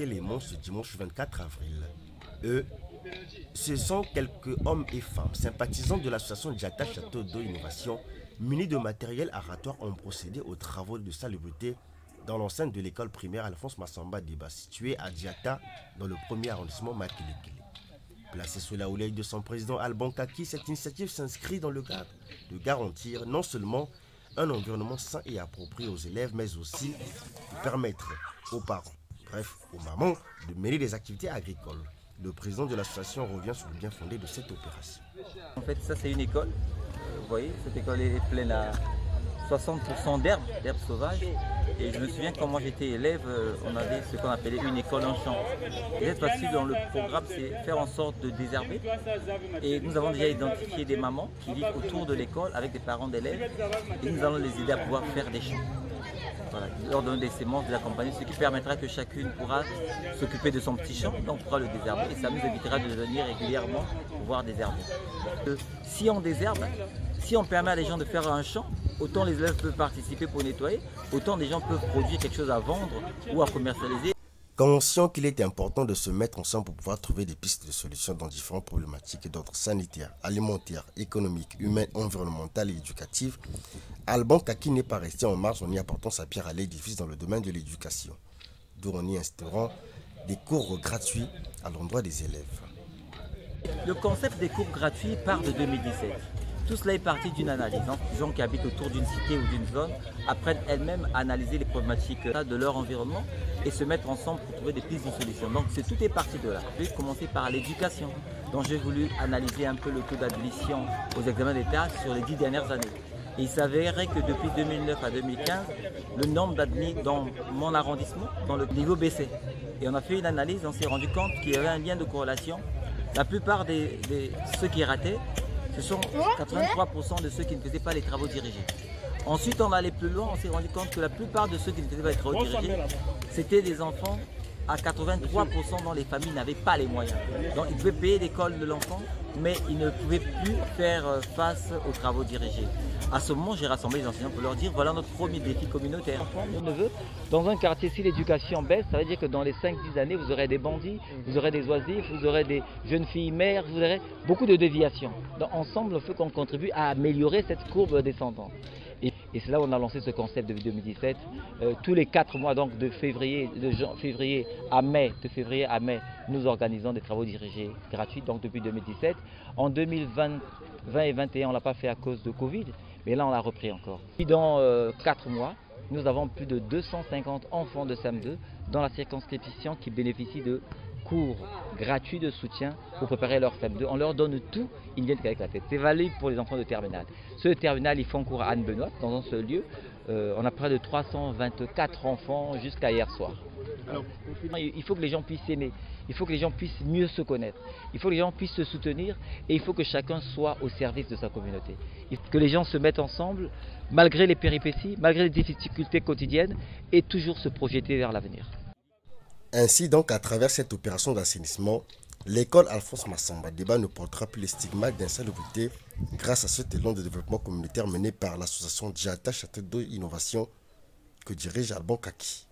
Lémon ce dimanche 24 avril. Eux, ce sont quelques hommes et femmes sympathisants de l'association Djata Château d'eau Innovation, munis de matériel aratoire, ont procédé aux travaux de salubrité dans l'enceinte de l'école primaire Alphonse Massamba Déba, située à Djata, dans le 1er arrondissement Makilikili. Placé sous la houlette de son président Alban Kaki, cette initiative s'inscrit dans le cadre de garantir non seulement un environnement sain et approprié aux élèves, mais aussi de permettre aux parents, bref aux mamans, de mêler des activités agricoles. Le président de l'association revient sur le bien fondé de cette opération. En fait, ça c'est une école. Vous voyez, cette école est pleine à 60% d'herbes sauvages. Et je me souviens quand moi j'étais élève, on avait ce qu'on appelait une école en champ. Et cette fois-ci, dans le programme, c'est faire en sorte de désherber. Et nous avons déjà identifié des mamans qui vivent autour de l'école avec des parents d'élèves. Et nous allons les aider à pouvoir faire des champs. Voilà, leur donner des semences, de l'accompagner, ce qui permettra que chacune pourra s'occuper de son petit champ, donc on pourra le désherber. Et ça nous évitera de venir régulièrement pouvoir désherber. Si on désherbe, si on permet à des gens de faire un champ, autant les élèves peuvent participer pour nettoyer, autant des gens peuvent produire quelque chose à vendre ou à commercialiser. Conscient qu'il est important de se mettre ensemble pour pouvoir trouver des pistes de solutions dans différentes problématiques d'ordre sanitaire, alimentaire, économique, humain, environnemental et éducatif, Alban Kaki n'est pas resté en marge en y apportant sa pierre à l'édifice dans le domaine de l'éducation, d'où en y instaurant des cours gratuits à l'endroit des élèves. Le concept des cours gratuits part de 2017. Tout cela est parti d'une analyse. Les gens qui habitent autour d'une cité ou d'une zone apprennent elles-mêmes à analyser les problématiques de leur environnement et se mettre ensemble pour trouver des pistes de solutions. Donc tout est parti de là. Je vais commencer par l'éducation. Donc j'ai voulu analyser un peu le taux d'admission aux examens d'État sur les 10 dernières années. Et il s'avérait que depuis 2009 à 2015, le nombre d'admis dans mon arrondissement, dans le niveau baissait. Et on a fait une analyse, on s'est rendu compte qu'il y avait un lien de corrélation. La plupart de ceux qui rataient, ce sont 83% de ceux qui ne faisaient pas les travaux dirigés. Ensuite, on allait plus loin, on s'est rendu compte que la plupart de ceux qui ne faisaient pas les travaux dirigés, c'était des enfants à 83% dont les familles n'avaient pas les moyens. Donc ils pouvaient payer l'école de l'enfant, mais ils ne pouvaient plus faire face aux travaux dirigés. À ce moment, j'ai rassemblé les enseignants pour leur dire, voilà notre premier défi communautaire. Mon neveu, dans un quartier, si l'éducation baisse, ça veut dire que dans les 5-10 années, vous aurez des bandits, vous aurez des oisifs, vous aurez des jeunes filles mères, vous aurez beaucoup de déviations. Donc ensemble, il faut qu'on contribue à améliorer cette courbe descendante. Et c'est là où on a lancé ce concept depuis 2017. Tous les 4 mois, donc de février à mai, nous organisons des travaux dirigés gratuits, donc depuis 2017. En 2020 et 2021, on ne l'a pas fait à cause de Covid, mais là on l'a repris encore. Et dans 4 mois, nous avons plus de 250 enfants de SEM2 dans la circonscription qui bénéficient de cours gratuits de soutien pour préparer leur SEM2. On leur donne tout, ils ne viennent qu'avec la tête. C'est valable pour les enfants de terminale. Ceux de terminale, ils font cours à Anne-Benoît, dans un seul lieu. On a près de 324 enfants jusqu'à hier soir. Alors, il faut que les gens puissent s'aimer, il faut que les gens puissent mieux se connaître, il faut que les gens puissent se soutenir et il faut que chacun soit au service de sa communauté. Il faut que les gens se mettent ensemble, malgré les péripéties, malgré les difficultés quotidiennes, et toujours se projeter vers l'avenir. Ainsi donc, à travers cette opération d'assainissement, l'école Alphonse Massamba Déba ne portera plus les stigmates d'insalubrité grâce à cet élan de développement communautaire mené par l'association Djata Château d'eau Innovation que dirige Alban Kaki.